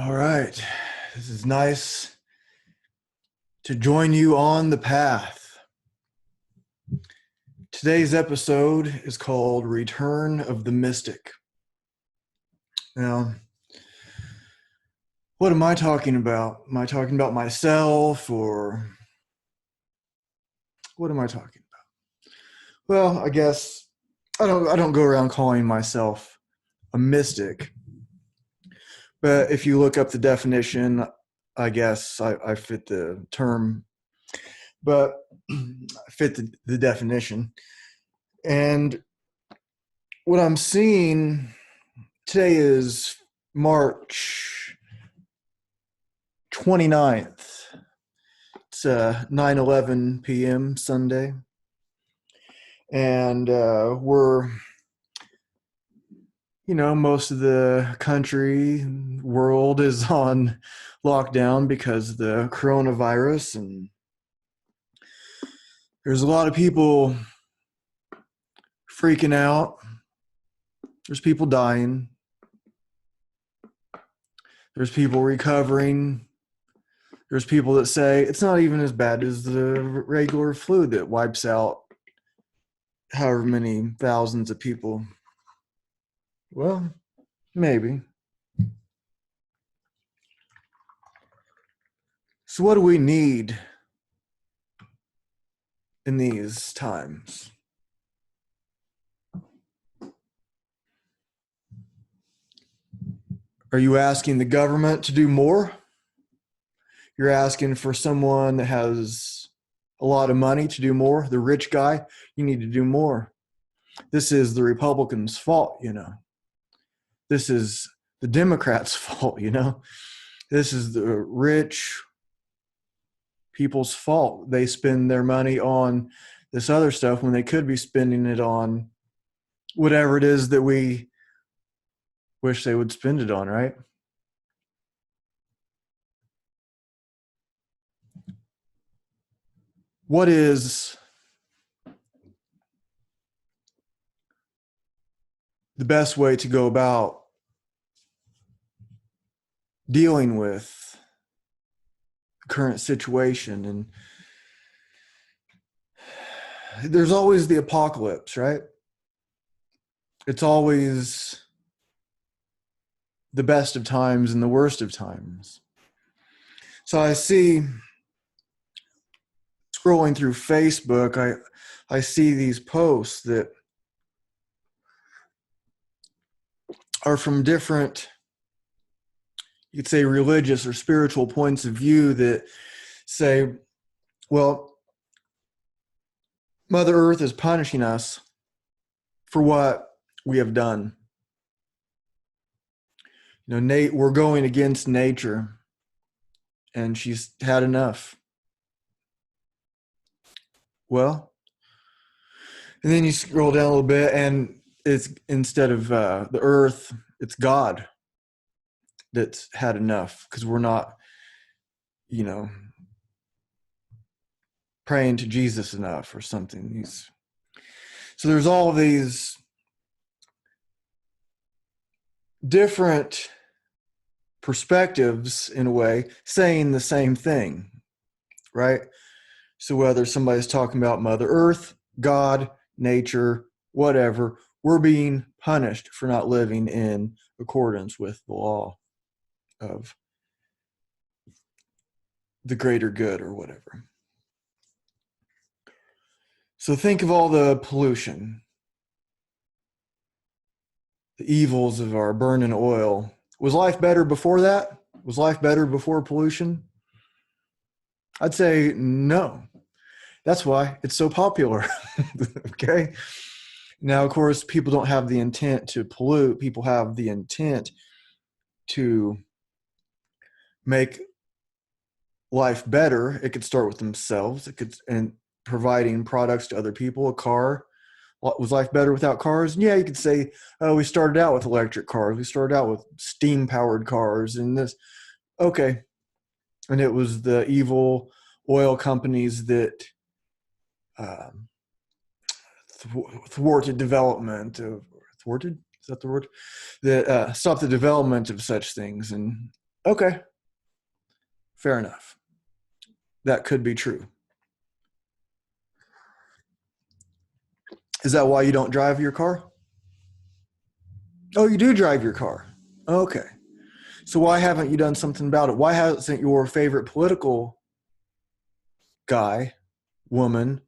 All right. This is nice to join you on the path. Today's episode is called Return of the Mystic. Now, what am I talking about? Am I talking about myself or what am I talking about? Well, I guess I don't go around calling myself a mystic. But if you look up the definition, I guess I fit the term, but I fit the definition. And what I'm seeing today is March 29th. It's 9:11 p.m. Sunday. And most of the country, world is on lockdown because of the coronavirus. And there's a lot of people freaking out. There's people dying. There's people recovering. There's people that say it's not even as bad as the regular flu that wipes out however many thousands of people. Well, maybe. So what do we need in these times? Are you asking the government to do more? You're asking for someone that has a lot of money to do more. The rich guy, you need to do more. This is the Republicans' fault, This is the Democrats' fault, This is the rich people's fault. They spend their money on this other stuff when they could be spending it on whatever it is that we wish they would spend it on, right? What is the best way to go about dealing with the current situation? And there's always the apocalypse, right? It's always the best of times and the worst of times. So I see, scrolling through Facebook, I see these posts that are from different, you could say, religious or spiritual points of view that say, well, Mother Earth is punishing us for what we have done. We're going against nature, and she's had enough. Well, and then you scroll down a little bit, and it's instead of the earth, it's God that's had enough because we're not, praying to Jesus enough or something. So there's all these different perspectives, in a way, saying the same thing, right? So whether somebody's talking about Mother Earth, God, nature, whatever, we're being punished for not living in accordance with the law of the greater good or whatever. So think of all the pollution, the evils of our burning oil. Was life better before that? Was life better before pollution? I'd say no. That's why it's so popular. Okay. Now, of course, people don't have the intent to pollute. People have the intent to make life better. It could start with themselves. And providing products to other people. A car. Was life better without cars? Yeah, you could say, oh, we started out with electric cars. We started out with steam-powered cars and this. Okay. And it was the evil oil companies that thwarted development of, thwarted? Is that the word? That stopped the development of such things. And Okay, fair enough. That could be true. Is that why you don't drive your car? Oh, you do drive your car. Okay. So why haven't you done something about it? Why hasn't your favorite political guy, woman,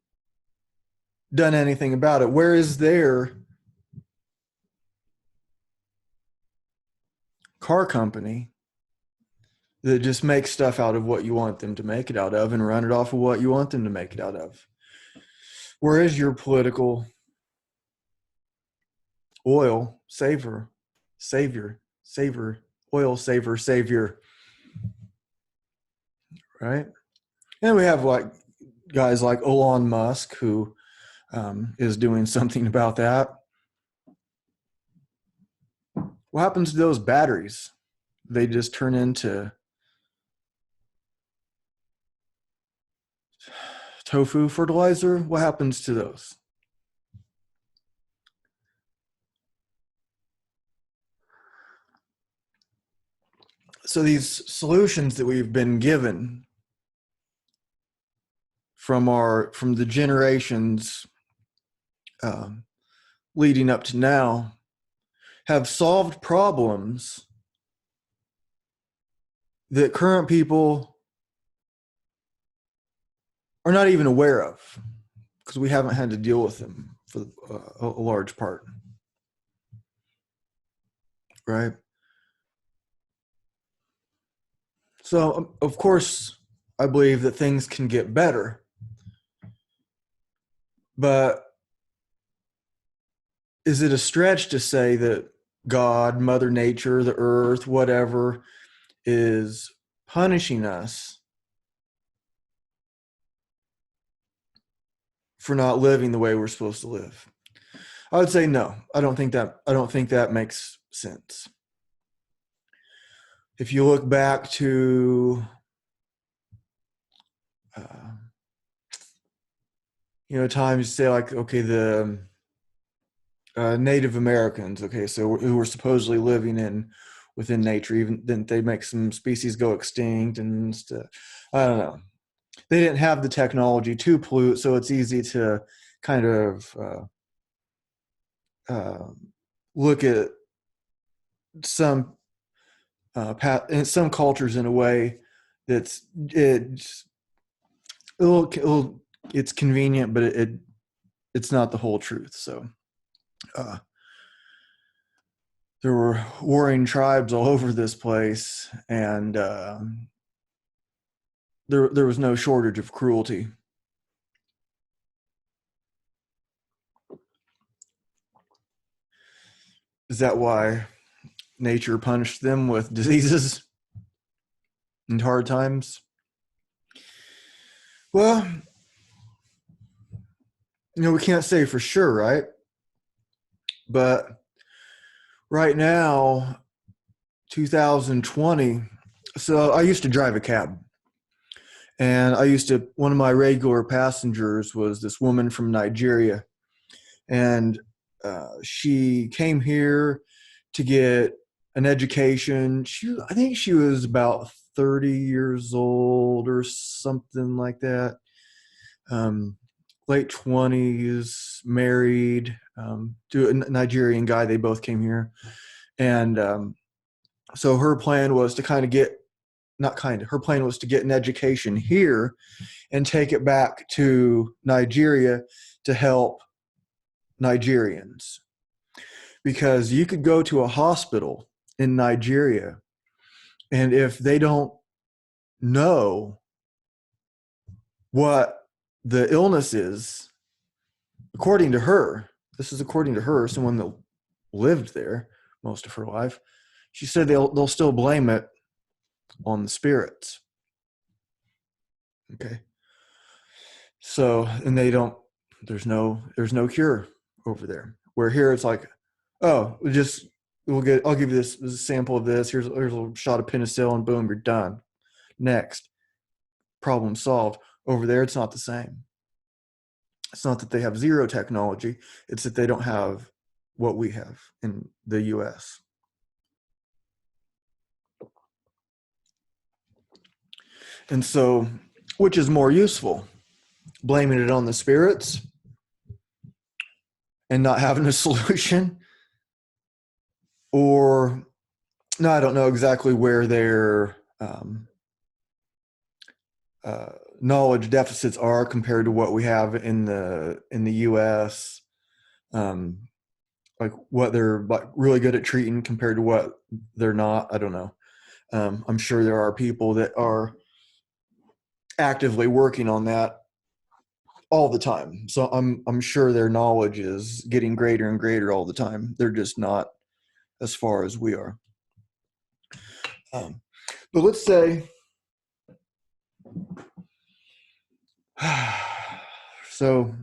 done anything about it? Where is their car company that just makes stuff out of what you want them to make it out of and run it off of what you want them to make it out of? Where is your political oil savior, oil savior, right? And we have like guys like Elon Musk who is doing something about that. What happens to those batteries? They just turn into tofu fertilizer. What happens to those? So these solutions that we've been given from the generations um, leading up to now have solved problems that current people are not even aware of because we haven't had to deal with them for a large part, right? So, of course, I believe that things can get better, but is it a stretch to say that God, Mother Nature, the earth, whatever, is punishing us for not living the way we're supposed to live? I would say no. I don't think that makes sense. If you look back to uh, times, say like, okay, the Native Americans, okay, so who were supposedly living in within nature, even then they make some species go extinct and stuff. I don't know. They didn't have the technology to pollute, so it's easy to kind of uh, look at some in some cultures in a way that's it's convenient, but it's not the whole truth. So uh, there were warring tribes all over this place, and there was no shortage of cruelty. Is that why nature punished them with diseases and hard times? Well, we can't say for sure, right? But right now, 2020. So I used to drive a cab, and one of my regular passengers was this woman from Nigeria, and she came here to get an education. I think she was about 30 years old or something like that. Late 20s, married, to a Nigerian guy. They both came here. And so her plan was to her plan was to get an education here and take it back to Nigeria to help Nigerians. Because you could go to a hospital in Nigeria, and if they don't know what the illness is, according to her, this is according to her, someone that lived there most of her life, she said they'll still blame it on the spirits. Okay. So, and they don't, there's no cure over there. Where here it's like, oh, I'll give you this sample of this. Here's a shot of penicillin, boom, you're done. Next, problem solved. Over there, it's not the same. It's not that they have zero technology, it's that they don't have what we have in the US. And so, which is more useful? Blaming it on the spirits and not having a solution? Or, no, I don't know exactly where their knowledge deficits are compared to what we have in the U.S. Like what they're like really good at treating compared to what they're not. I don't know. I'm sure there are people that are actively working on that all the time. So I'm sure their knowledge is getting greater and greater all the time. They're just not as far as we are. But let's say, so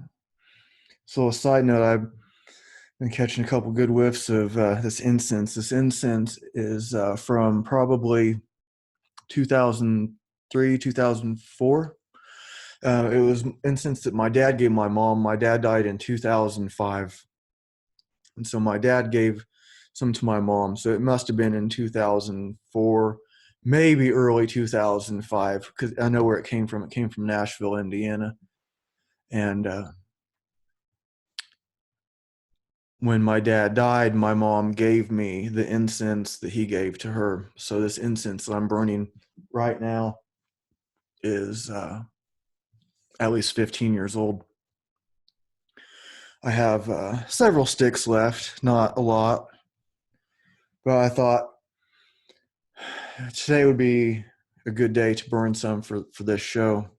a side note, I've been catching a couple good whiffs of this incense. This incense is from probably 2003, 2004. It was incense that my dad gave my mom. My dad died in 2005. And so my dad gave some to my mom. So it must have been in 2004, maybe early 2005, because I know where it came from. It came from Nashville, Indiana. And when my dad died, my mom gave me the incense that he gave to her. So this incense that I'm burning right now is at least 15 years old. I have several sticks left, not a lot, but I thought today would be a good day to burn some for this show.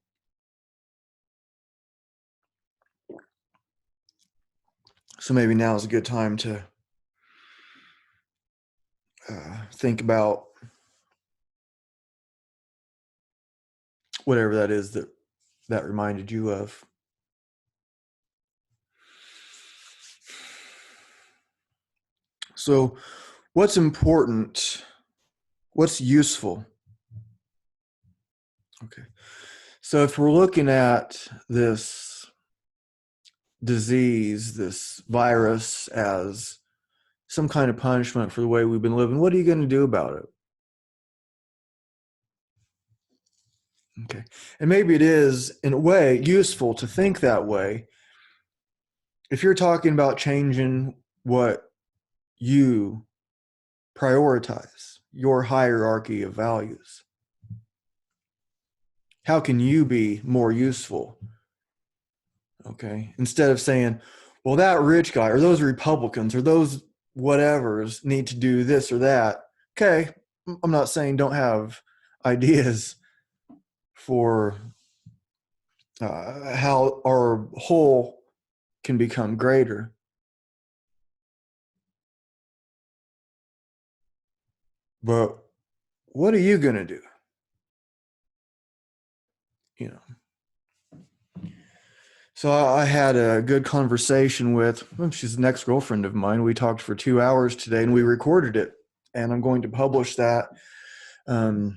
So maybe now is a good time to think about whatever that is that reminded you of. So what's important? What's useful? Okay. So if we're looking at this disease, this virus, as some kind of punishment for the way we've been living, what are you going to do about it? Okay. And maybe it is, in a way, useful to think that way. If you're talking about changing what you prioritize, your hierarchy of values, how can you be more useful? Okay. Instead of saying, well, that rich guy or those Republicans or those whatevers need to do this or that. Okay. I'm not saying don't have ideas for how our whole can become greater. But what are you going to do? You know. So I had a good conversation with, well, she's an ex-girlfriend of mine. We talked for 2 hours today and we recorded it. And I'm going to publish that. Uh,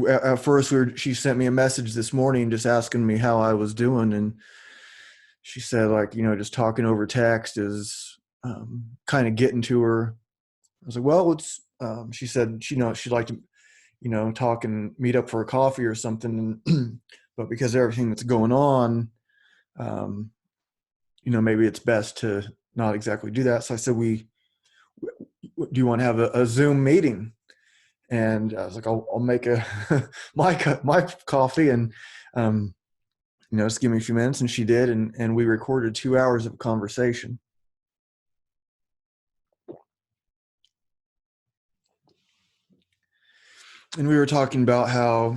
at first, she sent me a message this morning just asking me how I was doing. And she said, like, just talking over text is kind of getting to her. I was like, well, she said, she'd like to, talk and meet up for a coffee or something. But because of everything that's going on, maybe it's best to not exactly do that. So I said, do you want to have a Zoom meeting? And I was like, I'll make my coffee and, just give me a few minutes. And she did. And we recorded 2 hours of conversation. And we were talking about how,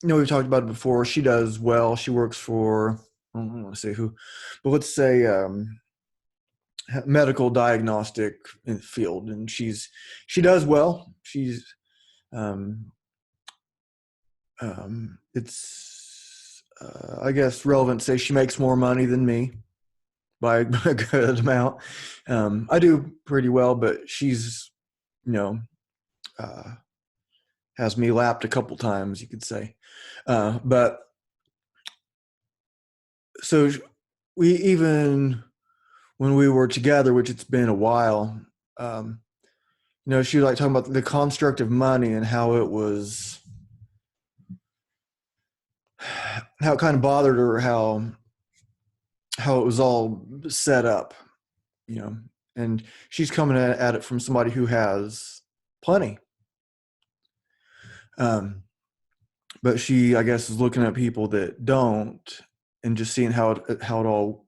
we've talked about it before. She does well. She works for, I don't want to say who, but let's say medical diagnostic field. And she does well. She's, it's, I guess, relevant to say she makes more money than me by a good amount. I do pretty well, but she's, has me lapped a couple times, you could say. But so even when we were together, which it's been a while, she was like talking about the construct of money and how it kind of bothered her, how it was all set up, you know, and she's coming at it from somebody who has plenty. Um, but she, I guess, is looking at people that don't and just seeing how it all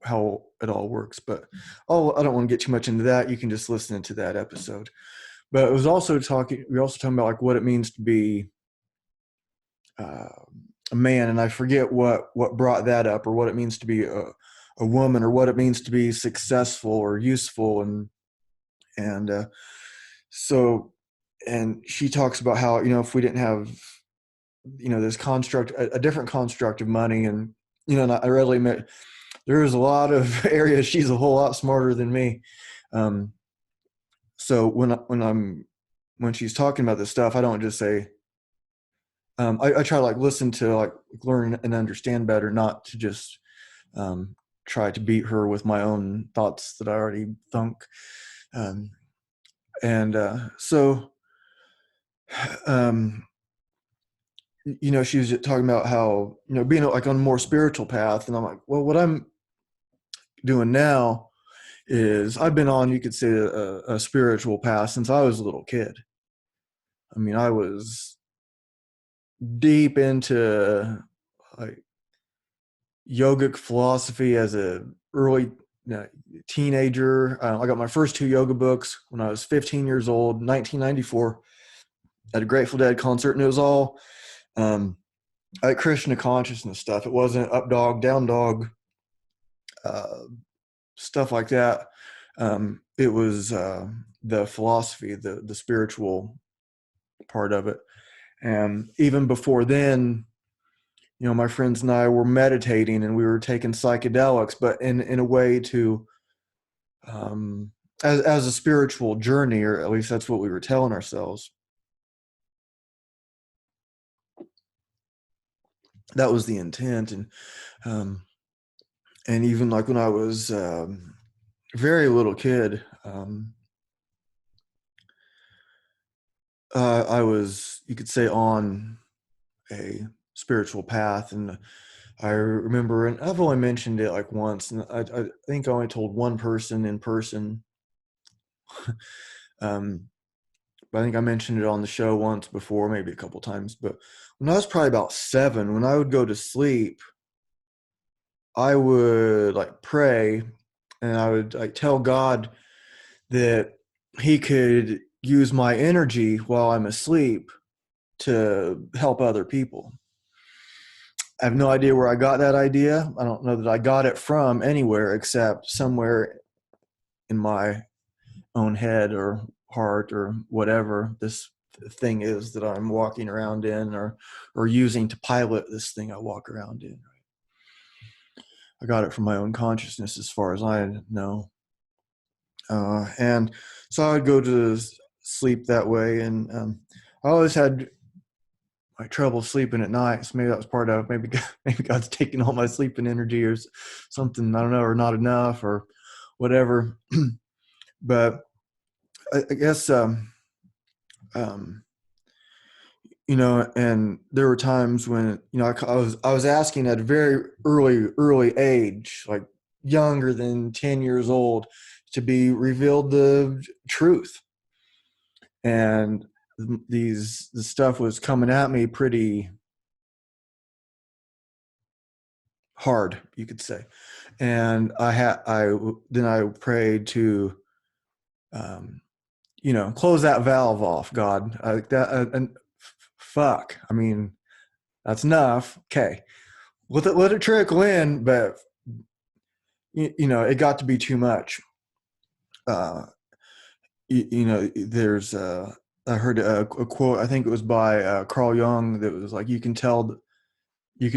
works. But I don't want to get too much into that. You can just listen to that episode. But it was also we also talking about like what it means to be uh, a man, and I forget what brought that up, or what it means to be a woman, or what it means to be successful or useful, and so, and she talks about how, if we didn't have, this construct, a different construct of money, and and I readily admit there's a lot of areas she's a whole lot smarter than me. Um, so when she's talking about this stuff, I don't just say, I try to like listen to like learn and understand better, not to just try to beat her with my own thoughts that I already thunk. Um, and so, um, she was talking about how, being like on a more spiritual path. And I'm like, well, what I'm doing now is I've been on, you could say, a spiritual path since I was a little kid. I mean, I was deep into like yogic philosophy as a early teenager. I got my first 2 yoga books when I was 15 years old, 1994, at a Grateful Dead concert, and it was all like Krishna consciousness stuff. It wasn't up dog, down dog, uh, stuff like that. It was the philosophy, the spiritual part of it. And even before then, my friends and I were meditating and we were taking psychedelics, but in a way to, as a spiritual journey, or at least that's what we were telling ourselves. That was the intent. Um, and even like when I was very little kid, I was, you could say, on a spiritual path. And I remember, and I've only mentioned it like once, and I think I only told one person in person. But I think I mentioned it on the show once before, maybe a couple times. But when I was probably about 7, when I would go to sleep, I would like pray, and I would like tell God that he could use my energy while I'm asleep to help other people. I have no idea where I got that idea. I don't know that I got it from anywhere except somewhere in my own head or heart or whatever this thing is that I'm walking around in, or using to pilot this thing I walk around in. I got it from my own consciousness as far as I know. And so I would go to sleep that way. And I always had my trouble sleeping at night. So maybe that was part of it. Maybe God's taking all my sleeping energy or something, I don't know, or not enough or whatever. But I guess, and there were times when, I was asking at a very early age, like younger than 10 years old, to be revealed the truth. And the stuff was coming at me pretty hard, you could say. And then I prayed to, close that valve off, God. And fuck, I mean, that's enough. Okay, let it trickle in, but it got to be too much. There's I heard a quote, I think it was by Carl Jung, that was like, you can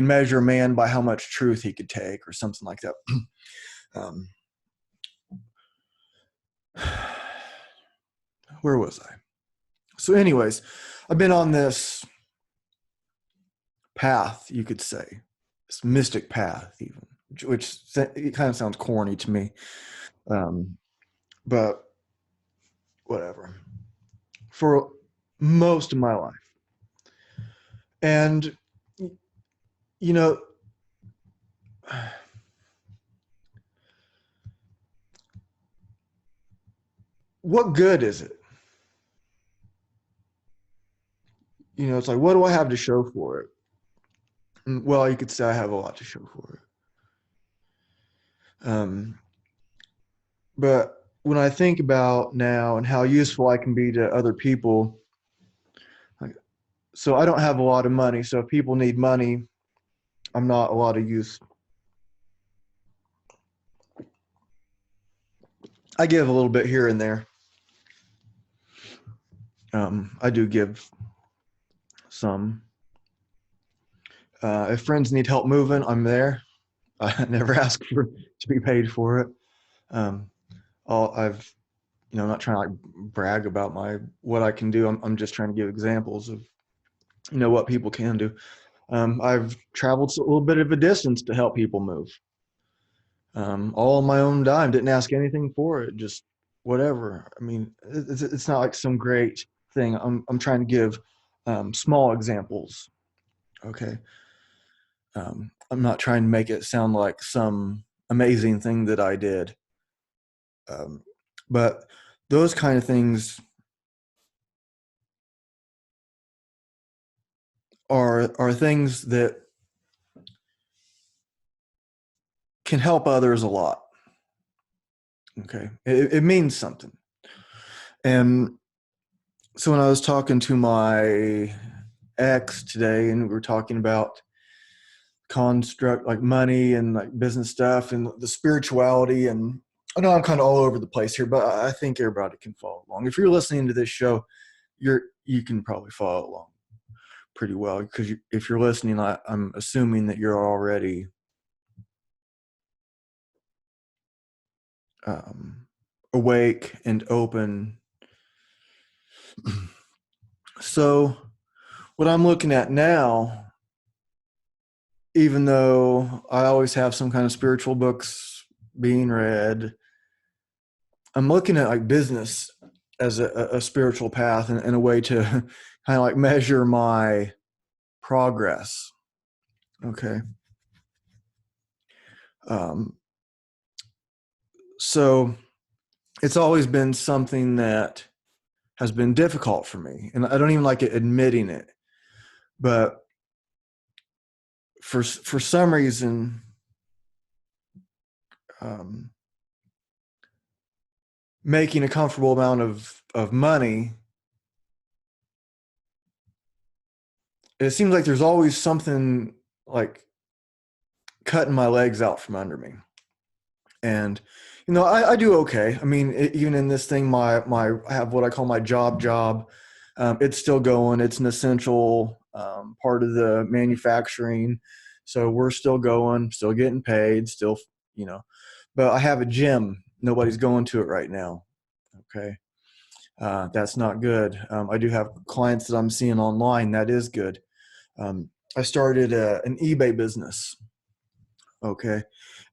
measure a man by how much truth he could take, or something like that. Where was I? So anyways, I've been on this path, you could say, this mystic path, even, which it kind of sounds corny to me. But whatever. for most of my life. And, you know, what good is it? You know, it's like, what do I have to show for it? And, well, you could say I have a lot to show for it. But when I think about now and how useful I can be to other people, like, so I don't have a lot of money. So if people need money, I'm not a lot of use. I give a little bit here and there. I do give some. If friends need help moving, I'm there. I never ask for to be paid for it. Um, I've, you know, I'm not trying to like brag about what I can do. I'm just trying to give examples of, you know, what people can do. I've traveled a little bit of a distance to help people move. All on my own dime. Didn't ask anything for it. Just whatever. I mean, it's not like some great thing. I'm trying to give small examples. Okay. I'm not trying to make it sound like some amazing thing that I did. But those kind of things are things that can help others a lot. Okay. It means something. And so when I was talking to my ex today and we were talking about construct like money and like business stuff and the spirituality, and I know I'm kind of all over the place here, but I think everybody can follow along. If you're listening to this show, you can probably follow along pretty well, because if you're listening, I'm assuming that you're already awake and open. So what I'm looking at now, even though I always have some kind of spiritual books being read, I'm looking at like business as a spiritual path and a way to kind of like measure my progress. Okay. So it's always been something that has been difficult for me, and I don't even like admitting it, but for some reason, making a comfortable amount of money, it seems like there's always something like cutting my legs out from under me. And you know, I do okay. I mean, even in this thing, I have what I call my job. It's still going. It's an essential part of the manufacturing, so we're still going, still getting paid, still, you know. But I have a gym. Nobody's going to it right now. Okay, that's not good. I do have clients that I'm seeing online. That is good. I started an eBay business. Okay,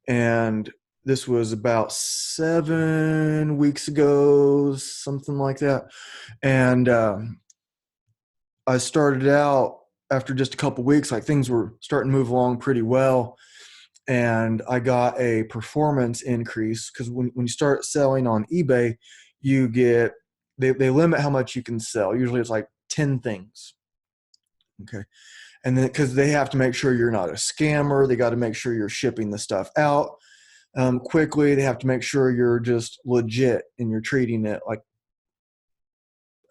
and this was about 7 weeks ago, something like that. And I started out after just a couple weeks, like things were starting to move along pretty well. And I got a performance increase because when you start selling on eBay, you get, they limit how much you can sell. Usually it's like 10 things. Okay. And then because they have to make sure you're not a scammer, they got to make sure you're shipping the stuff out quickly. They have to make sure you're just legit and you're treating it like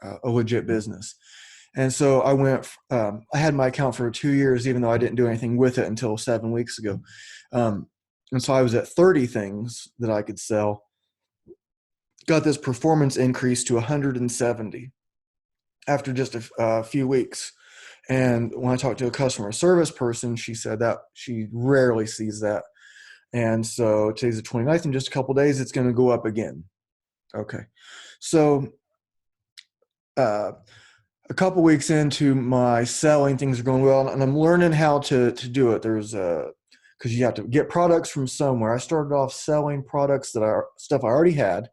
a legit business. And so I had my account for 2 years, even though I didn't do anything with it until 7 weeks ago. And so I was at 30 things that I could sell. Got this performance increase to 170 after just a few weeks. And when I talked to a customer service person, she said that she rarely sees that. And so today's the 29th. In just a couple of days, it's going to go up again. Okay. So a couple weeks into my selling, things are going well, and I'm learning how to do it. There's because you have to get products from somewhere. I started off selling products stuff I already had,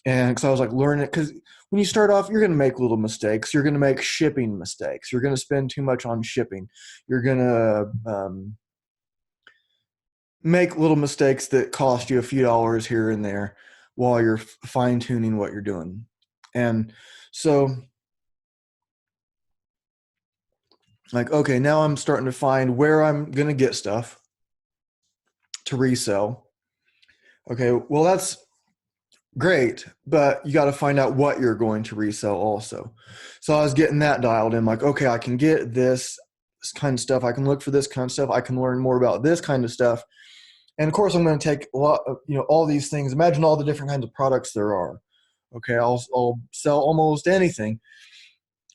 and because I was like learning, because when you start off, you're going to make little mistakes. You're going to make shipping mistakes. You're going to spend too much on shipping. You're going to make little mistakes that cost you a few dollars here and there while you're fine tuning what you're doing. And so, like, okay, now I'm starting to find where I'm going to get stuff to resell. Okay, well, that's great, but you got to find out what you're going to resell also. So I was getting that dialed in, like, okay, I can get this kind of stuff. I can look for this kind of stuff. I can learn more about this kind of stuff. And of course, I'm going to take a lot of, all these things. Imagine all the different kinds of products there are. Okay, I'll sell almost anything,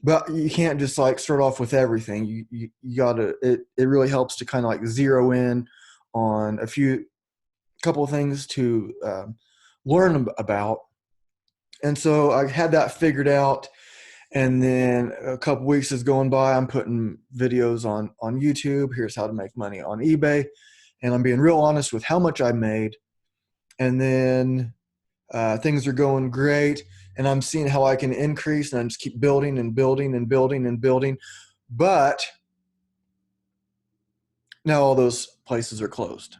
but you can't just like start off with everything. You gotta. It really helps to kind of like zero in on couple of things to learn about. And so I had that figured out. And then a couple weeks is going by. I'm putting videos on YouTube. Here's how to make money on eBay. And I'm being real honest with how much I made. And then things are going great. And I'm seeing how I can increase, and I just keep building and building and building and building. But now all those places are closed.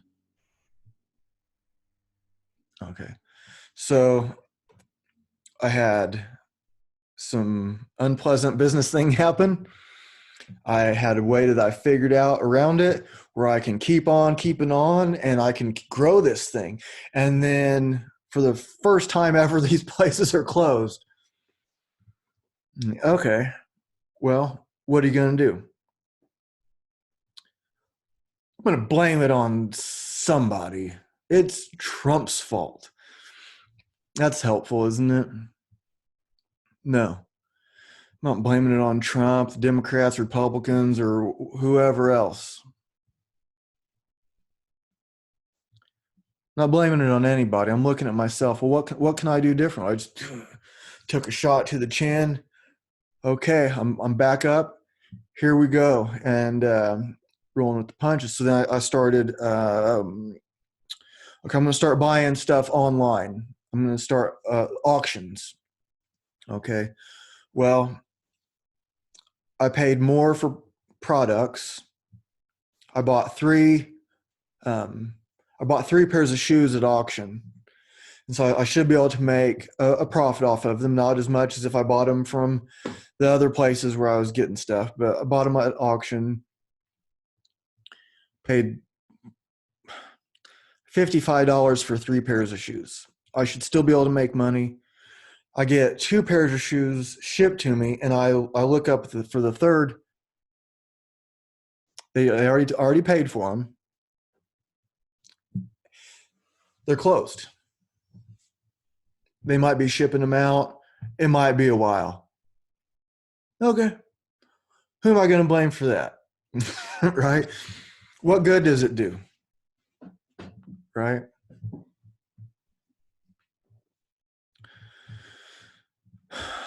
Okay. So I had some unpleasant business thing happen. I had a way that I figured out around it where I can keep on keeping on and I can grow this thing. And then for the first time ever, these places are closed. Okay, well, what are you going to do? I'm going to blame it on somebody. It's Trump's fault. That's helpful, isn't it? No. I'm not blaming it on Trump, the Democrats, Republicans, or whoever else. Not blaming it on anybody. I'm looking at myself. Well, what can I do different? I just took a shot to the chin. Okay, I'm back up. Here we go, and rolling with the punches. So then I started. Okay, I'm going to start buying stuff online. I'm going to start auctions. Okay, well, I paid more for products. I bought three pairs of shoes at auction. And so I should be able to make a profit off of them, not as much as if I bought them from the other places where I was getting stuff. But I bought them at auction, paid $55 for 3 pairs of shoes. I should still be able to make money. I get 2 pairs of shoes shipped to me, and I look up for the third. They already paid for them. They're closed. They might be shipping them out. It might be a while. Okay. Who am I going to blame for that? Right? What good does it do? Right?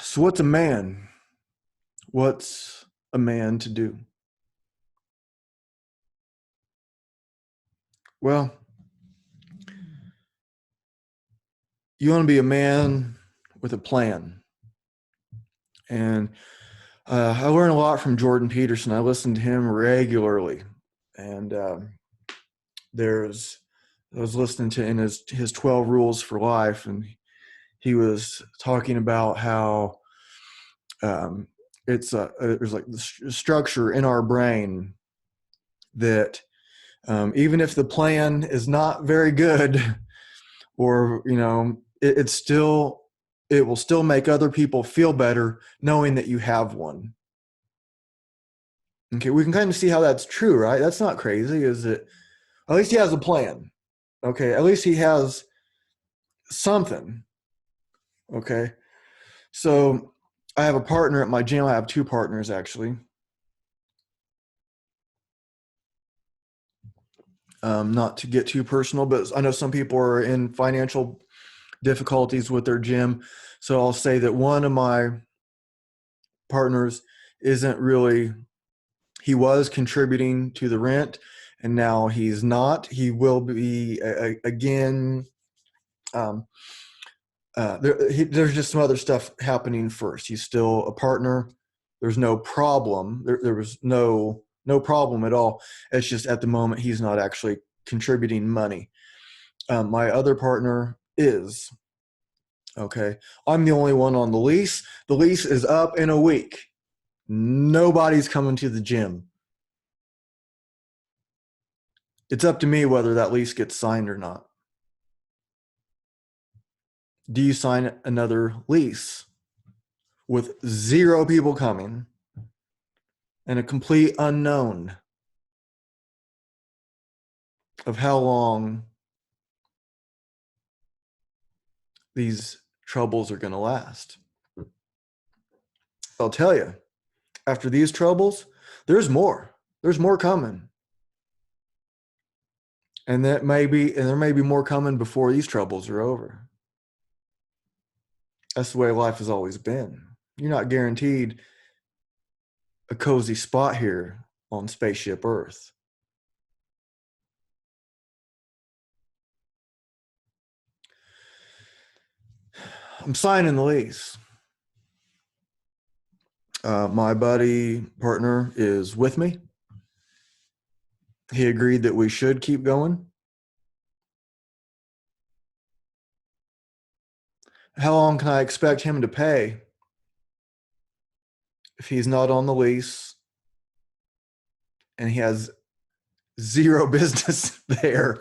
So what's a man? What's a man to do? Well, you want to be a man with a plan. And I learned a lot from Jordan Peterson. I listen to him regularly. And I was listening to in his 12 rules for life, and he was talking about how there's like the structure in our brain that even if the plan is not very good, or it will still make other people feel better knowing that you have one. Okay, we can kind of see how that's true, right? That's not crazy, is it? At least he has a plan. Okay, at least he has something. Okay, so I have a partner at my gym. I have 2 partners, actually. Not to get too personal, but I know some people are in financial difficulties with their gym. So I'll say that one of my partners isn't really, he was contributing to the rent, and now he's not. He will be again there's just some other stuff happening first. He's still a partner. There's no problem. There was no problem at all. It's just at the moment he's not actually contributing money. My other partner is. Okay. I'm the only one on the lease. The lease is up in a week. Nobody's coming to the gym. It's up to me whether that lease gets signed or not. Do you sign another lease with 0 people coming and a complete unknown of how long these troubles are going to last? I'll tell you, after these troubles, there's more. There's more coming. And there may be more coming before these troubles are over. That's the way life has always been. You're not guaranteed a cozy spot here on Spaceship Earth. I'm signing the lease. My buddy partner is with me. He agreed that we should keep going. How long can I expect him to pay if he's not on the lease and he has 0 business there?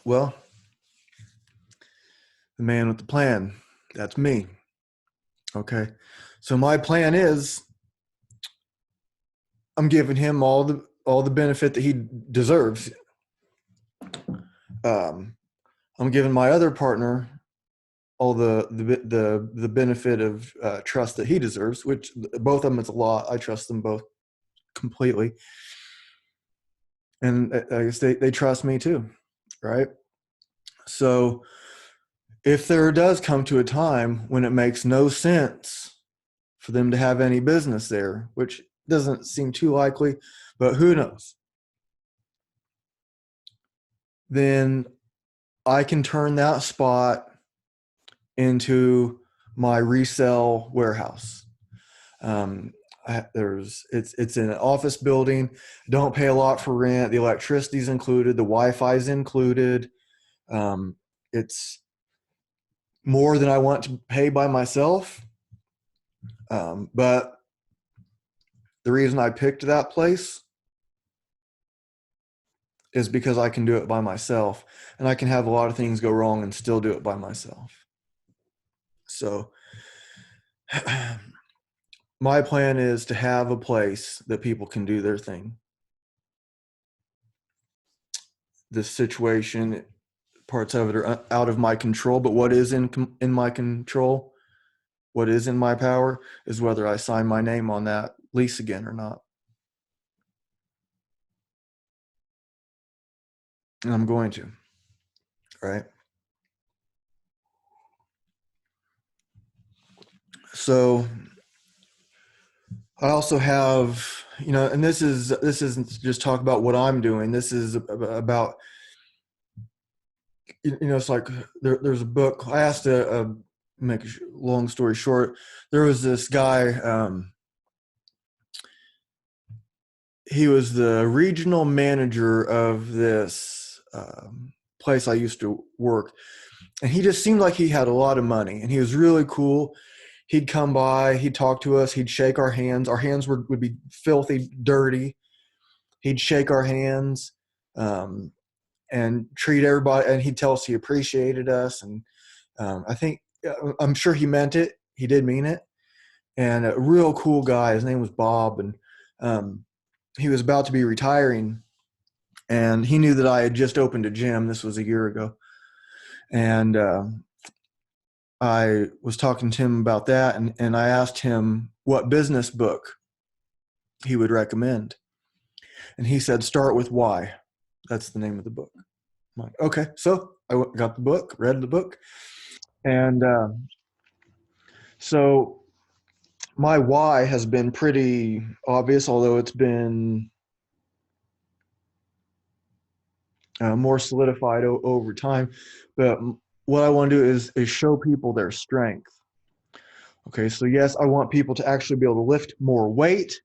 Well, the man with the plan, that's me. Okay. So my plan is I'm giving him all the benefit that he deserves. I'm giving my other partner all the benefit of trust that he deserves, which both of them is a lot. I trust them both completely, and I guess they trust me too, right? So if there does come to a time when it makes no sense for them to have any business there, which doesn't seem too likely, but who knows, then I can turn that spot into my resale warehouse. It's in an office building. Don't pay a lot for rent. The electricity's included. The Wi-Fi's included. It's more than I want to pay by myself. But the reason I picked that place is because I can do it by myself, and I can have a lot of things go wrong and still do it by myself. So my plan is to have a place that people can do their thing. This situation, parts of it are out of my control, but what is in my control, what is in my power, is whether I sign my name on that lease again or not. And I'm going to, right? So I also have, and this isn't just talk about what I'm doing. This is about, it's like there's a book. I asked to make a long story short. There was this guy. He was the regional manager of this place I used to work, and he just seemed like he had a lot of money, and he was really cool. He'd come by, he'd talk to us, he'd shake our hands. Our hands would be filthy, dirty. He'd shake our hands and treat everybody, and he'd tell us he appreciated us. And I'm sure he meant it. He did mean it. And a real cool guy. His name was Bob, and he was about to be retiring, and he knew that I had just opened a gym. This was a year ago. And I was talking to him about that, and I asked him what business book he would recommend. And he said, start with Why. That's the name of the book. I'm like, okay. So I got the book, read the book. And so my why has been pretty obvious, although it's been more solidified over time. But what I want to do is show people their strength. Okay, so yes, I want people to actually be able to lift more weight,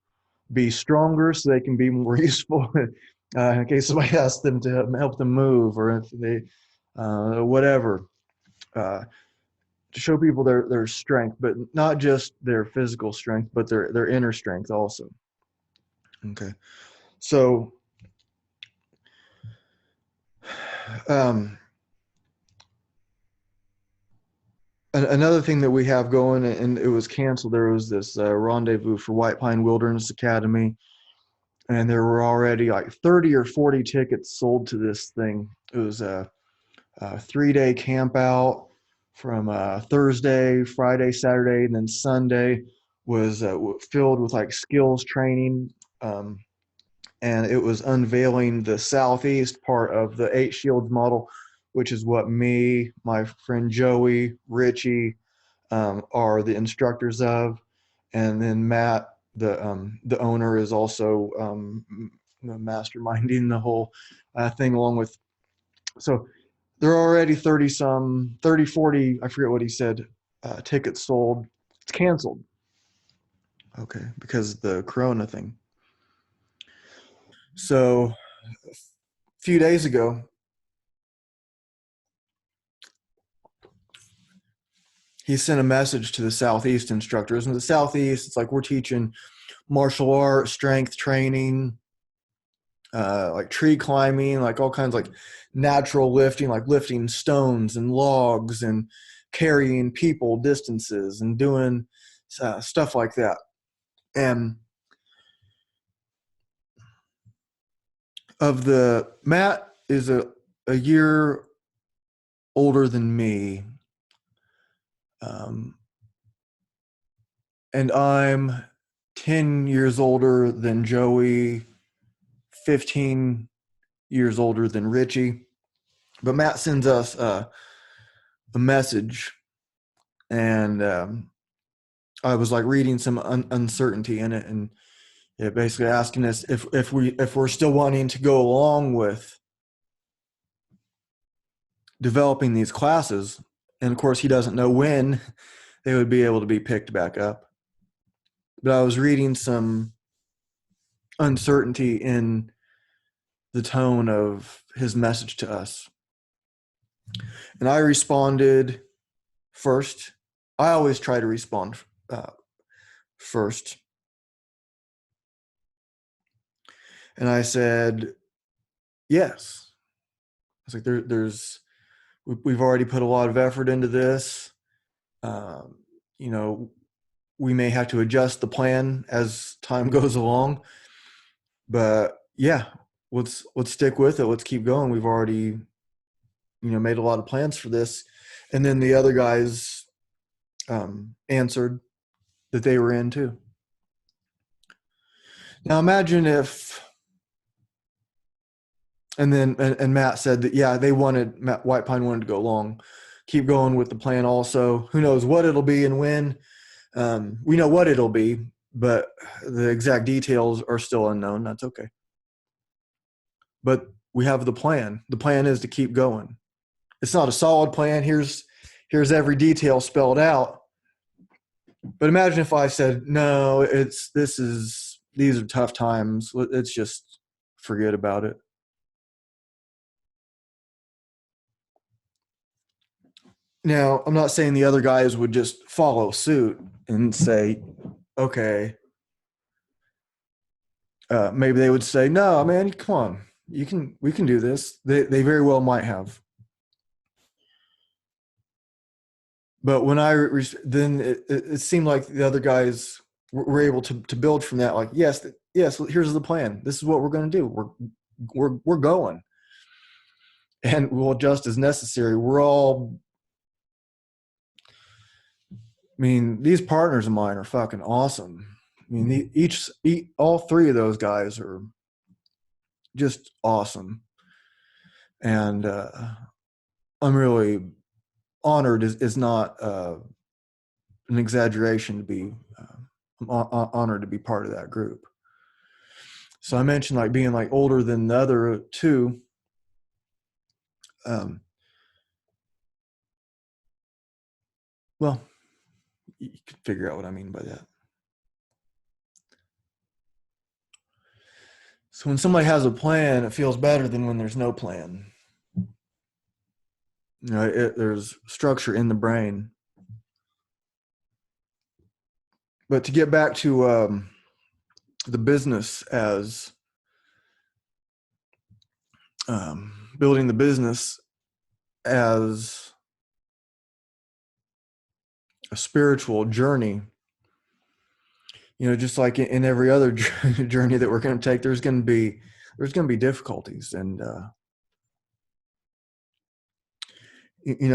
be stronger, so they can be more useful in case somebody asks them to help them move, or if they whatever. To show people their strength, but not just their physical strength, but their inner strength also. Okay, so um, another thing that we have going, and it was canceled. There was this rendezvous for White Pine Wilderness Academy, and there were already like 30 or 40 tickets sold to this thing. It was a 3-day camp out from Thursday, Friday, Saturday, and then Sunday was filled with like skills training. And it was unveiling the southeast part of the Eight Shields model, which is what me, my friend Joey, Richie are the instructors of, and then Matt, the owner, is also masterminding the whole thing along with. So there are already 30 some, 30, 40, I forget what he said, tickets sold. It's canceled. Okay, because of the Corona thing. So a few days ago, he sent a message to the Southeast instructors. And the Southeast, it's like we're teaching martial arts, strength training, like tree climbing, like all kinds of like natural lifting, like lifting stones and logs and carrying people distances and doing stuff like that. And of the Matt is a year older than me, um, and I'm 10 years older than Joey, 15 years older than Richie. But Matt sends us a message, and I was like reading some uncertainty in it, and it basically asking us if we're still wanting to go along with developing these classes. And of course, he doesn't know when they would be able to be picked back up. But I was reading some uncertainty in the tone of his message to us. And I responded first. I always try to respond first. And I said, yes. I was like, we've already put a lot of effort into this. Um, you know, we may have to adjust the plan as time goes along, but yeah, let's stick with it. Let's keep going. We've already, made a lot of plans for this. And then the other guys answered that they were in too. Now imagine if, and Matt said that, yeah, Matt White Pine wanted to go along, keep going with the plan also. Who knows what it'll be and when. We know what it'll be, but the exact details are still unknown. That's okay. But we have the plan. The plan is to keep going. It's not a solid plan. Here's every detail spelled out. But imagine if I said, no, these are tough times. It's just forget about it. Now, I'm not saying the other guys would just follow suit and say, okay. Maybe they would say, no, man, come on. We can do this. They very well might have. But when then it seemed like the other guys were able to build from that. Like, yes, here's the plan. This is what we're going to do. We're going, and we'll adjust as necessary. We're all. I mean, these partners of mine are fucking awesome. I mean, all three of those guys are just awesome, and I'm really honored. Is not an exaggeration to be. I'm honored to be part of that group. So I mentioned like being like older than the other two. Um, well, you can figure out what I mean by that. So when somebody has a plan, it feels better than when there's no plan. There's structure in the brain. But to get back to the business as building the business as a spiritual journey, just like in every other journey that we're going to take, there's going to be difficulties, and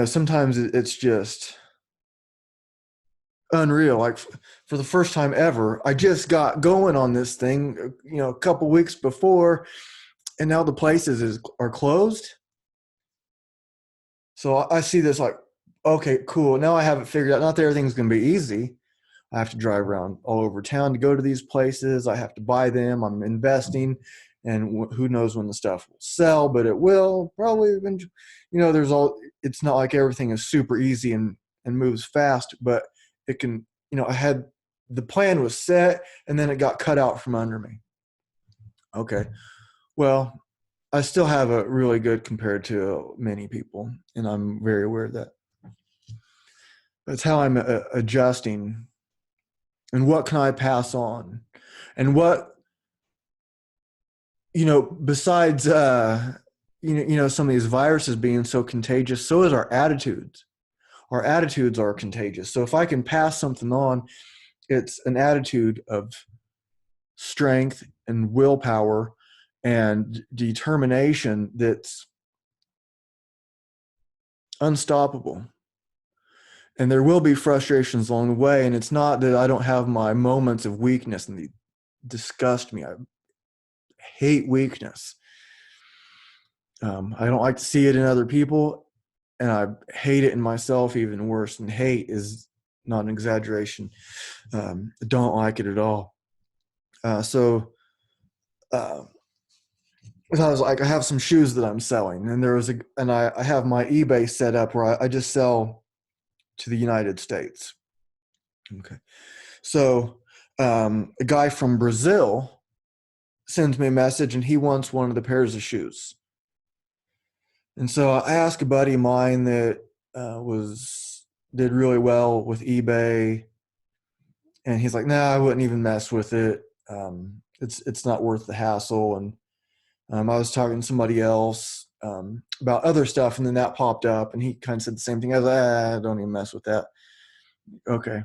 sometimes it's just unreal. Like for the first time ever, I just got going on this thing, a couple weeks before, and now the places are closed. So I see this like, okay, cool. Now I have it figured out. Not that everything's going to be easy. I have to drive around all over town to go to these places. I have to buy them. I'm investing, and who knows when the stuff will sell, but it will probably eventually. It's not like everything is super easy and moves fast, but it can, the plan was set and then it got cut out from under me. Okay. Well, I still have it really good compared to many people, and I'm very aware of that. That's how I'm adjusting. And what can I pass on? And what, besides, some of these viruses being so contagious, so is our attitudes. Our attitudes are contagious. So if I can pass something on, it's an attitude of strength and willpower and determination that's unstoppable. And there will be frustrations along the way. And it's not that I don't have my moments of weakness, and they disgust me. I hate weakness. I don't like to see it in other people, and I hate it in myself even worse. And hate is not an exaggeration. I don't like it at all. So I was like, I have some shoes that I'm selling, and I have my eBay set up where I just sell to the United States. Okay. So a guy from Brazil sends me a message, and he wants one of the pairs of shoes. And so I asked a buddy of mine that did really well with eBay, and he's like, "Nah, I wouldn't even mess with it. It's not worth the hassle." And I was talking to somebody else about other stuff, and then that popped up, and he kind of said the same thing. I was like, don't even mess with that. Okay.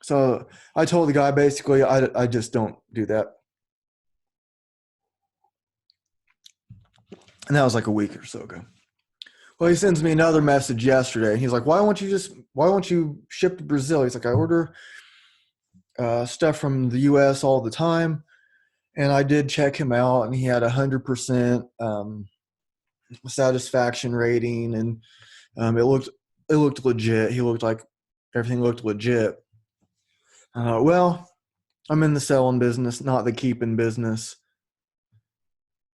So I told the guy basically, I just don't do that. And that was like a week or so ago. Well, he sends me another message yesterday. He's like, why won't you ship to Brazil? He's like, I order stuff from the US all the time. And I did check him out, and he had 100% satisfaction rating, and it looked legit. He looked like everything looked legit. Well, I'm in the selling business, not the keeping business.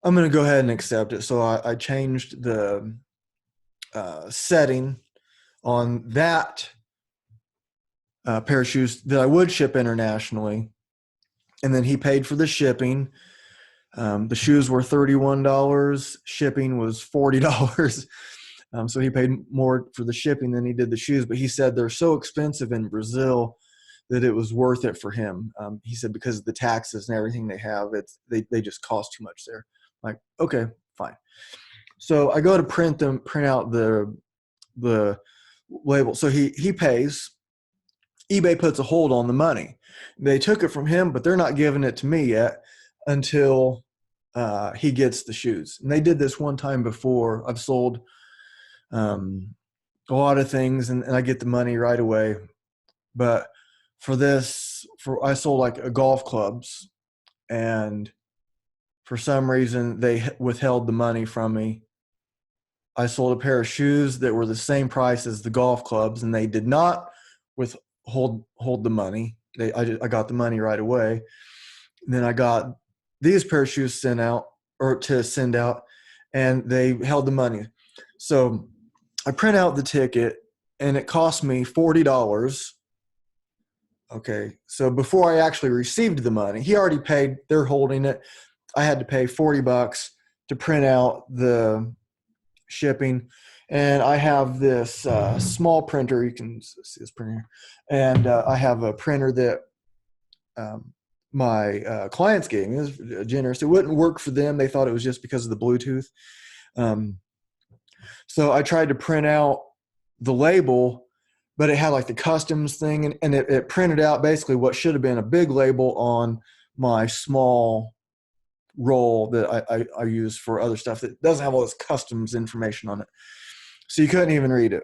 I'm going to go ahead and accept it. So I changed the setting on that pair of shoes that I would ship internationally. And then he paid for the shipping. The shoes were $31. Shipping was $40. So he paid more for the shipping than he did the shoes. But he said they're so expensive in Brazil that it was worth it for him. He said because of the taxes and everything they have, they just cost too much there. I'm like, okay, fine. So I go to print out the label. So he pays. eBay puts a hold on the money. They took it from him, but they're not giving it to me yet until he gets the shoes. And they did this one time before. I've sold a lot of things, and I get the money right away. But I sold like golf clubs, and for some reason they withheld the money from me. I sold a pair of shoes that were the same price as the golf clubs, and they did not hold the money. I got the money right away. And then I got these pair of shoes sent out, and they held the money. So I print out the ticket and it cost me $40. Okay. So before I actually received the money, he already paid, they're holding it. I had to pay $40 to print out the shipping. And I have this small printer. You can see this printer. And I have a printer that my clients gave me. It was generous. It wouldn't work for them. They thought it was just because of the Bluetooth. So I tried to print out the label, but it had like the customs thing, and it printed out basically what should have been a big label on my small roll that I use for other stuff that doesn't have all this customs information on it. So you couldn't even read it.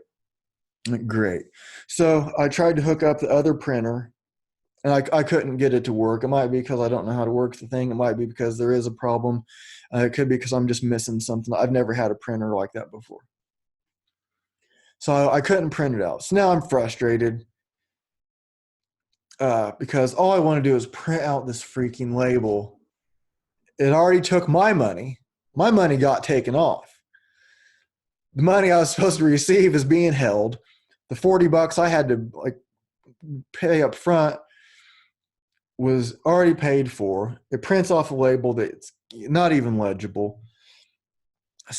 Great. So I tried to hook up the other printer, and I couldn't get it to work. It might be because I don't know how to work the thing. It might be because there is a problem. It could be because I'm just missing something. I've never had a printer like that before. So I couldn't print it out. So now I'm frustrated because all I want to do is print out this freaking label. It already took my money. My money got taken off. The money I was supposed to receive is being held. The $40 I had to like pay up front was already paid for. It prints off a label that's not even legible.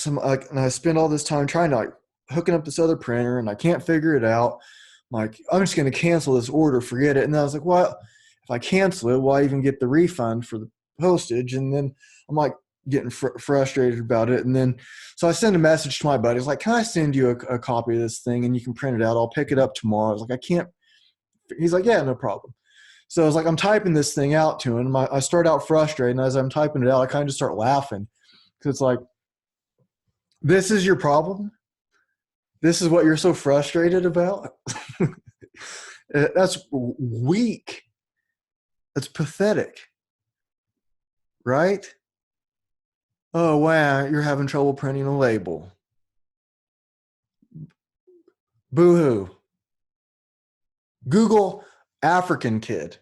And I spend all this time trying to like hooking up this other printer, and I can't figure it out. I'm like, I'm just going to cancel this order, forget it. And then I was like, well, if I cancel it, why even get the refund for the postage? And then I'm like getting frustrated about it. And then, so I send a message to my buddies, like, can I send you a copy of this thing and you can print it out? I'll pick it up tomorrow. I was like, I can't. He's like, yeah, no problem. So I was like, I'm typing this thing out to him. I start out frustrated, and as I'm typing it out, I kind of just start laughing because it's like, this is your problem? This is what you're so frustrated about? That's weak. That's pathetic. Right? Oh, wow, you're having trouble printing a label. Boo-hoo. Google African kid.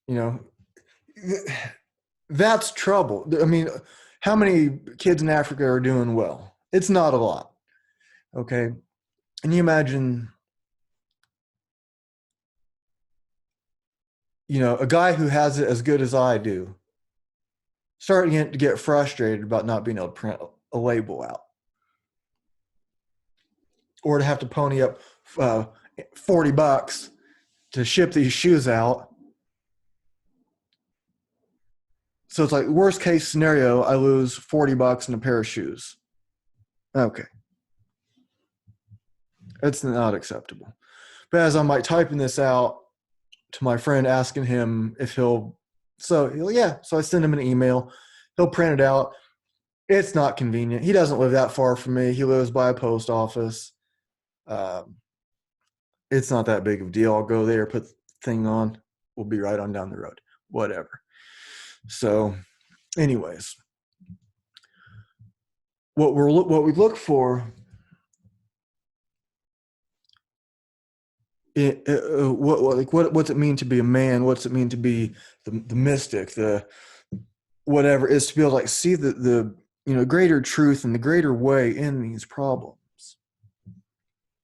You know, that's trouble. I mean, how many kids in Africa are doing well? It's not a lot. Okay. And you imagine, you know, a guy who has it as good as I do, starting to get frustrated about not being able to print a label out. Or to have to pony up $40 to ship these shoes out. So it's like worst case scenario, I lose $40 in a pair of shoes. Okay. That's not acceptable. But as I'm like typing this out to my friend, asking him if so I send him an email. He'll print it out. It's not convenient. He doesn't live that far from me. He lives by a post office. It's not that big of a deal. I'll go there, put the thing on. We'll be right on down the road. Whatever. So anyways, what we look for, what's it mean to be a man? What's it mean to be the mystic, the whatever, is to be able to like see the you know, greater truth and the greater way in these problems.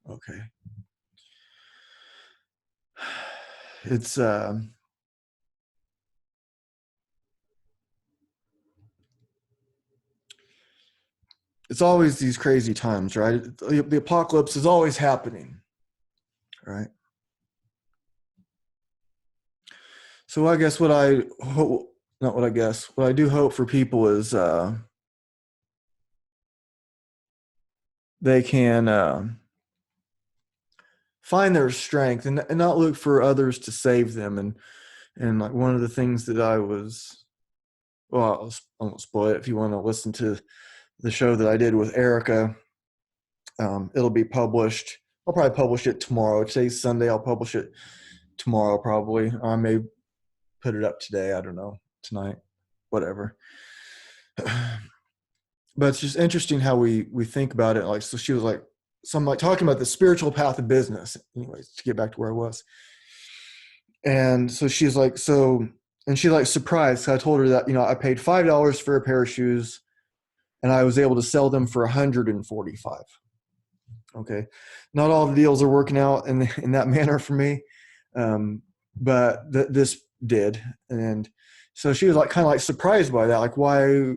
Okay. It's always these crazy times, right? The apocalypse is always happening, right? So I guess what I do hope for people is they can find their strength and not look for others to save them. And like one of the things that I won't spoil it if you want to listen to the show that I did with Erica. It'll be published. I'll probably publish it tomorrow. Today's Sunday. I'll publish it tomorrow probably. I may put it up today. I don't know. Tonight. Whatever. But it's just interesting how we think about it. Like, so she was like, so I'm like talking about the spiritual path of business. Anyways, to get back to where I was. And so she's like, and she's like surprised. So I told her that, you know, I paid $5 for a pair of shoes. and I was able to sell them for 145. Okay. Not all the deals are working out in that manner for me. But this did. And so she was like, kind of like surprised by that. Like, why,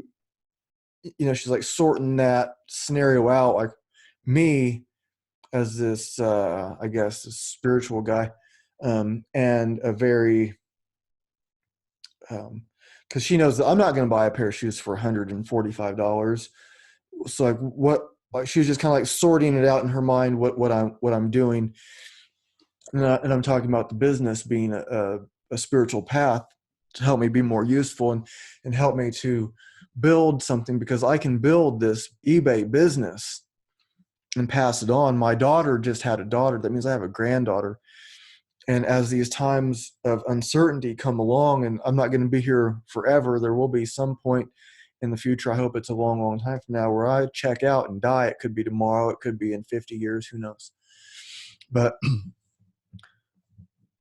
she's like sorting that scenario out. Like me as this, I guess, this spiritual guy, and a very, cause she knows that I'm not going to buy a pair of shoes for $145. So like like she was just kind of like sorting it out in her mind, what I'm doing. And I'm talking about the business being a spiritual path to help me be more useful and help me to build something, because I can build this eBay business and pass it on. My daughter just had a daughter. That means I have a granddaughter. And as these times of uncertainty come along, and I'm not going to be here forever, there will be some point in the future, I hope it's a long, long time from now, where I check out and die. It could be tomorrow. It could be in 50 years. Who knows? But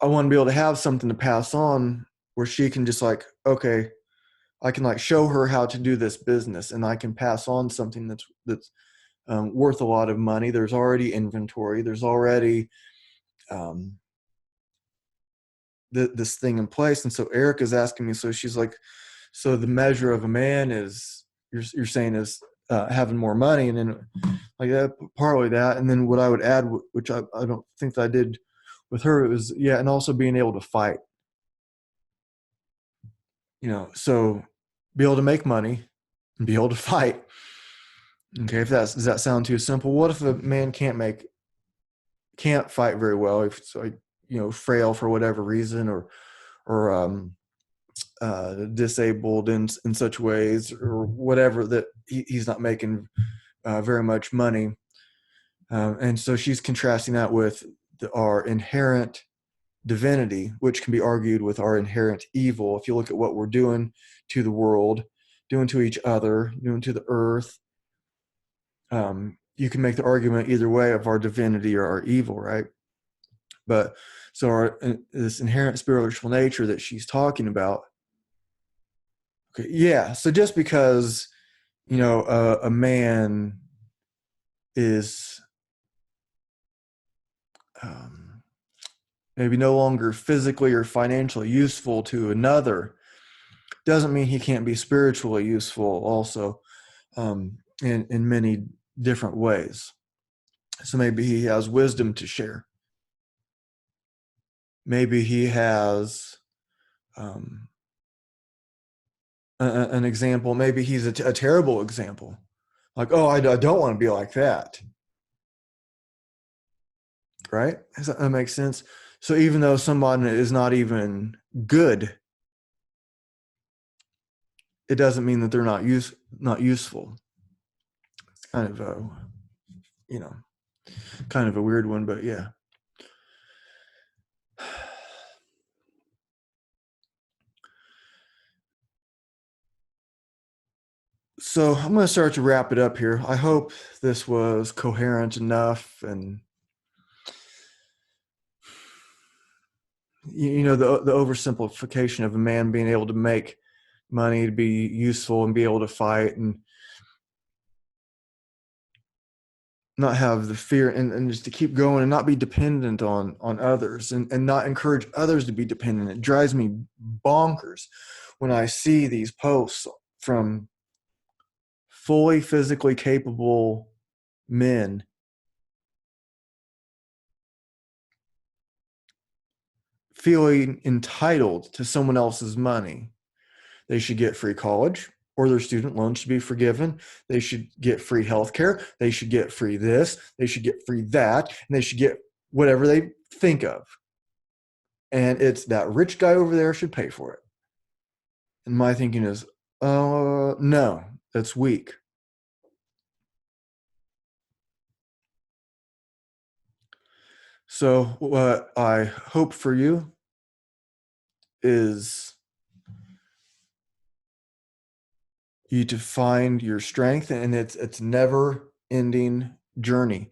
I want to be able to have something to pass on where she can just like, okay, I can like show her how to do this business, and I can pass on something that's worth a lot of money. There's already inventory. There's already this thing in place. And so Erica's asking me, so she's like, so the measure of a man is, you're saying, is having more money. And then like that, partly that. And then what I would add, which I don't think that I did with her, it was, yeah, and also being able to fight. So be able to make money and be able to fight. Okay, does that sound too simple? What if a man can't fight very well, if it's like, frail for whatever reason, or disabled in such ways, or whatever, that he's not making very much money. And so she's contrasting that with our inherent divinity, which can be argued with our inherent evil. If you look at what we're doing to the world, doing to each other, doing to the earth, you can make the argument either way of our divinity or our evil, right? But so this inherent spiritual nature that she's talking about. Okay, yeah. So just because a man is maybe no longer physically or financially useful to another, doesn't mean he can't be spiritually useful also, in many different ways. So maybe he has wisdom to share. Maybe he has an example. Maybe he's a terrible example. Like, oh, I don't want to be like that. Right? Does that make sense? So even though someone is not even good, it doesn't mean that they're not useful. It's kind of a, kind of a weird one, but yeah. So I'm going to start to wrap it up here. I hope this was coherent enough, and the oversimplification of a man being able to make money, to be useful, and be able to fight, and not have the fear, and just to keep going and not be dependent on others, and not encourage others to be dependent. It drives me bonkers when I see these posts from fully physically capable men feeling entitled to someone else's money. They should get free college, or their student loans should be forgiven. They should get free health care. They should get free this. They should get free that. And they should get whatever they think of. And it's that rich guy over there should pay for it. And my thinking is, no, that's weak. So what I hope for you is you to find your strength, and it's never ending journey.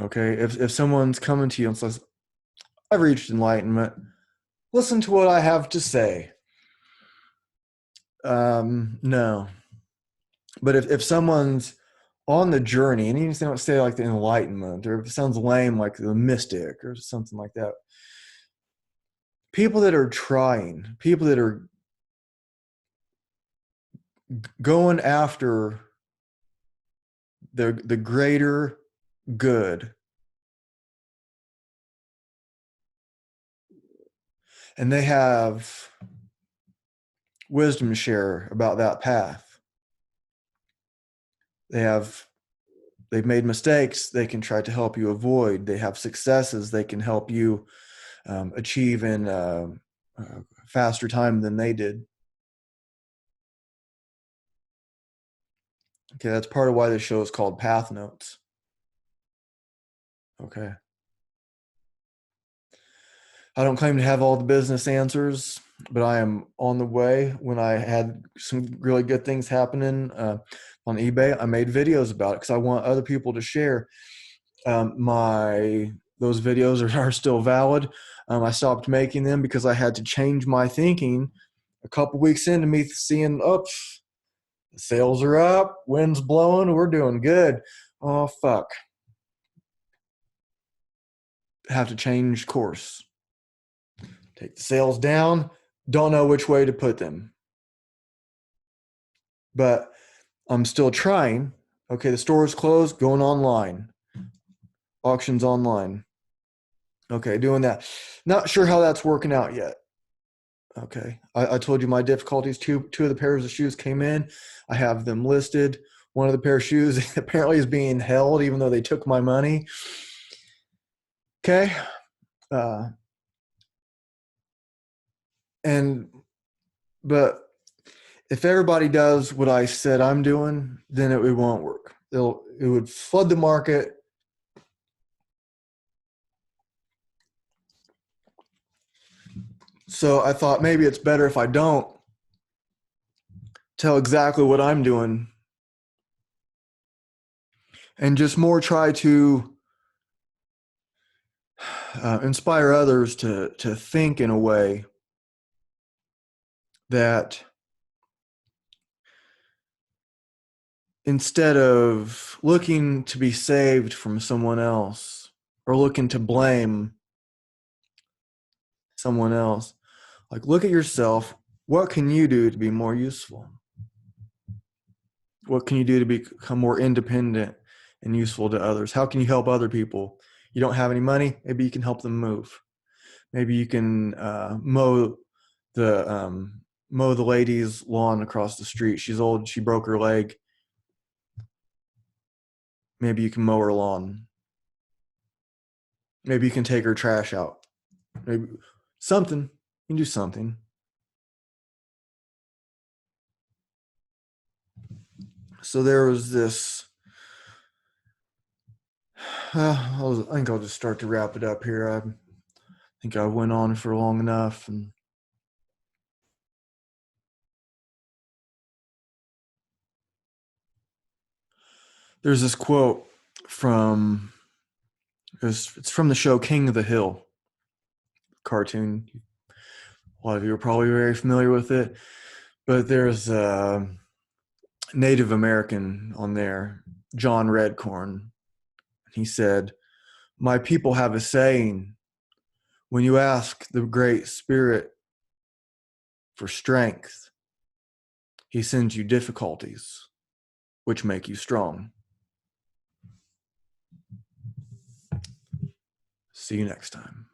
Okay. If someone's coming to you and says, I've reached enlightenment, listen to what I have to say. No, But if someone's on the journey, and even if they don't say like the enlightenment, or if it sounds lame like the mystic or something like that, people that are trying, people that are going after the greater good, and they have wisdom to share about that path. They've made mistakes they can try to help you avoid. They have successes they can help you achieve in faster time than they did. Okay, that's part of why this show is called Path Notes. Okay. I don't claim to have all the business answers, but I am on the way. When I had some really good things happening on eBay, I made videos about it because I want other people to share. Those videos are still valid. I stopped making them because I had to change my thinking a couple weeks into me seeing, oops, the sales are up, wind's blowing, we're doing good. Oh, fuck. Have to change course. Take the sales down, don't know which way to put them. But I'm still trying. Okay, the store is closed, going online. Auctions online. Okay, doing that. Not sure how that's working out yet. Okay, I told you my difficulties. Two of the pairs of shoes came in. I have them listed. One of the pair of shoes apparently is being held, even though they took my money. Okay. But if everybody does what I said I'm doing, then it won't work. It would flood the market. So I thought maybe it's better if I don't tell exactly what I'm doing and just more try to inspire others to think in a way that instead of looking to be saved from someone else or looking to blame someone else, like look at yourself. What can you do to be more useful? What can you do to become more independent and useful to others? How can you help other people? You don't have any money, maybe you can help them move. Maybe you can the mow the lady's lawn across the street. She's old, she broke her leg. Maybe you can mow her lawn. Maybe you can take her trash out. Maybe something. You can do something. So there was this. I think I'll just start to wrap it up here. I think I went on for long enough, and there's this quote from it's from the show King of the Hill cartoon. A lot of you are probably very familiar with it, but there's a Native American on there, John Redcorn. He said, "My people have a saying: when you ask the Great Spirit for strength, he sends you difficulties, which make you strong." See you next time.